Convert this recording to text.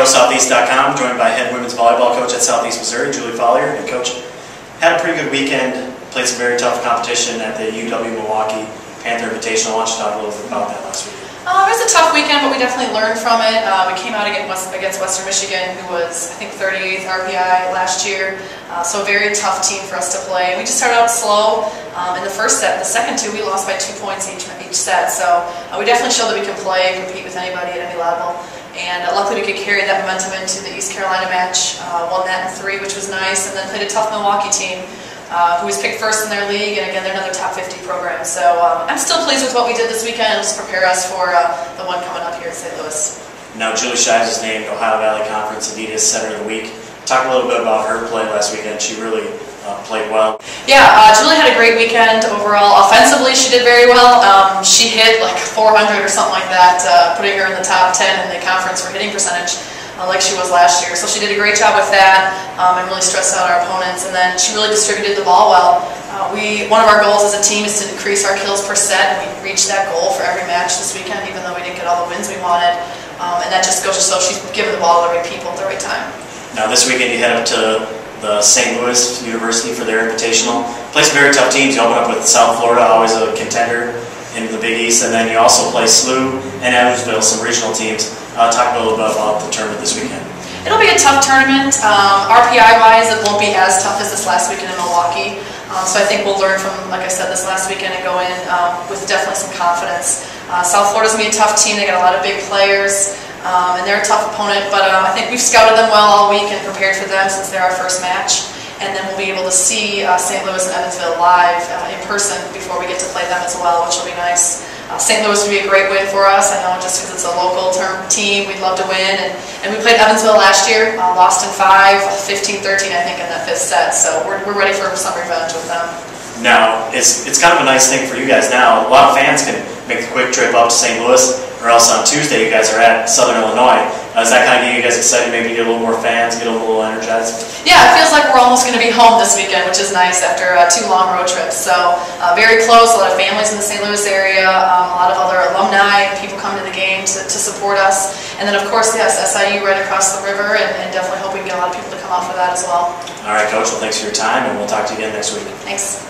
GoSoutheast.com, joined by head women's volleyball coach at Southeast Missouri, Julie Follier. And Coach, had a pretty good weekend, played some very tough competition at the UW-Milwaukee Panther Invitational. Why don't you talk a little bit about that last week? It was a tough weekend, but we definitely learned from it. We came out against Western Michigan, who was, I think, 38th RPI last year. So a very tough team for us to play. We just started out slow in the first set. The second two, we lost by 2 points each set. So we definitely showed that we can play and compete with anybody at any level. And luckily we could carry that momentum into the East Carolina match. Won that in 3, which was nice, and then played a tough Milwaukee team who was picked first in their league, and again, they're another top 50 program. So I'm still pleased with what we did this weekend. It'll just prepare us for the one coming up here in St. Louis. Now, Julie Shives is named Ohio Valley Conference Adidas Center of the Week. Talk a little bit about her play last weekend. She really played well. Yeah, Julie had a great weekend overall. Offensively, she did very well. She hit like 400 or something like that, putting her in the top 10 in the conference for hitting percentage. Like she was last year. So she did a great job with that and really stressed out our opponents. And then she really distributed the ball well. One of our goals as a team is to increase our kills per set, and we reached that goal for every match this weekend, even though we didn't get all the wins we wanted. And that just goes to show she's giving the ball to the right people at the right time. Now this weekend you head up to the St. Louis University for their Invitational. Play some very tough teams. You open up with South Florida, always a contender in the Big East, and then you also play SLU and Evansville, some regional teams. Talk a little bit about the tournament this weekend. It'll be a tough tournament. RPI-wise, it won't be as tough as this last weekend in Milwaukee. So I think we'll learn from, like I said, this last weekend and go in with definitely some confidence. South Florida's going to be a tough team. They got a lot of big players, and they're a tough opponent. But I think we've scouted them well all week and prepared for them since they're our first match. And then we'll be able to see St. Louis and Evansville live in person before we get to play them as well, which will be nice. St. Louis would be a great win for us. I know just because it's a local team, we'd love to win. And we played Evansville last year, lost in 5, 15-13 I think in that 5th set. So we're ready for some revenge with them. Now, it's kind of a nice thing for you guys now. A lot of fans can make the quick trip up to St. Louis, or else on Tuesday you guys are at Southern Illinois. Does that kind of get you guys excited, maybe get a little more fans, get a little energized? Yeah, it feels like we're almost going to be home this weekend, which is nice after 2 long road trips. So very close, a lot of families in the St. Louis area, a lot of other alumni, people come to the game to support us. And then of course, yes, SIU right across the river, and definitely hope we can get a lot of people to come out for that as well. All right, Coach, well thanks for your time, and we'll talk to you again next week. Thanks.